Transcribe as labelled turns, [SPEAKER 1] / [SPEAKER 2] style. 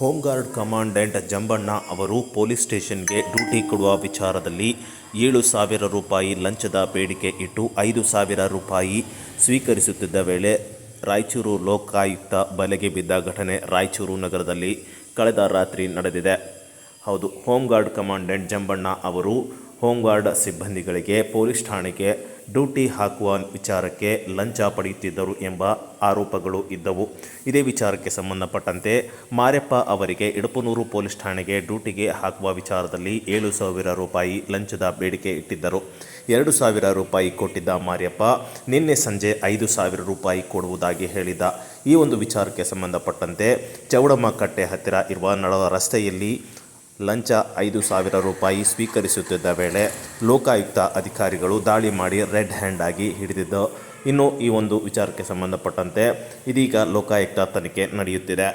[SPEAKER 1] Home guard commandant Jambanna ಅವರು police ಸ್ಟೇಷನ್ಗೆ duty ಕೊಡುವ ವಿಚಾರದಲ್ಲಿ 7,000 ರೂಪಾಯಿ ಲಂಚದ ಬೇಡಿಕೆ ಇಟ್ಟು 5,000 ರೂಪಾಯಿ ಸ್ವೀಕರಿಸುತ್ತಿದ್ದ ವೇಳೆ ರಾಯಚೂರು ಲೋಕಾಯುಕ್ತ ಬಲೆಗೆ ಬಿದ್ದ ಘಟನೆ ರಾಯಚೂರು ನಗರದಲ್ಲಿ ಕಳೆದ ರಾತ್ರಿ ನಡೆದಿದೆ. ಹೌದು, ಹೋಂಗಾರ್ಡ್ ಕಮಾಂಡೆಂಟ್ ಜಂಬಣ್ಣ ಅವರು ಹೋಂಗಾರ್ಡ್ ಸಿಬ್ಬಂದಿಗಳಿಗೆ ಪೊಲೀಸ್ ಠಾಣೆಗೆ ಡ್ಯೂಟಿ ಹಾಕುವ ವಿಚಾರಕ್ಕೆ ಲಂಚ ಪಡೆಯುತ್ತಿದ್ದರು ಎಂಬ ಆರೋಪಗಳು ಇದ್ದವು. ಇದೇ ವಿಚಾರಕ್ಕೆ ಸಂಬಂಧಪಟ್ಟಂತೆ ಮಾರ್ಯಪ್ಪ ಅವರಿಗೆ ಇಡಪನೂರು ಪೊಲೀಸ್ ಠಾಣೆಗೆ ಡ್ಯೂಟಿಗೆ ಹಾಕುವ ವಿಚಾರದಲ್ಲಿ 7,000 ರೂಪಾಯಿ ಲಂಚದ ಬೇಡಿಕೆ ಇಟ್ಟಿದ್ದರು. 2,000 ರೂಪಾಯಿ ಕೊಟ್ಟಿದ್ದ ಮಾರ್ಯಪ್ಪ ನಿನ್ನೆ ಸಂಜೆ 5,000 ರೂಪಾಯಿ ಕೊಡುವುದಾಗಿ ಹೇಳಿದ್ದ. ಈ ಒಂದು ವಿಚಾರಕ್ಕೆ ಸಂಬಂಧಪಟ್ಟಂತೆ ಚೌಡಮ್ಮ ಕಟ್ಟೆ ಹತ್ತಿರ ಇರುವ ನಡುವ ರಸ್ತೆಯಲ್ಲಿ ಲಂಚ 5,000 ರೂಪಾಯಿ ಸ್ವೀಕರಿಸುತ್ತಿದ್ದ ವೇಳೆ ಲೋಕಾಯುಕ್ತ ಅಧಿಕಾರಿಗಳು ದಾಳಿ ಮಾಡಿ ರೆಡ್ ಹ್ಯಾಂಡ್ ಆಗಿ ಹಿಡಿದಿದ್ದು. ಇನ್ನು ಈ ಒಂದು ವಿಚಾರಕ್ಕೆ ಸಂಬಂಧಪಟ್ಟಂತೆ ಇದೀಗ ಲೋಕಾಯುಕ್ತ ತನಿಖೆ ನಡೆಯುತ್ತಿದೆ.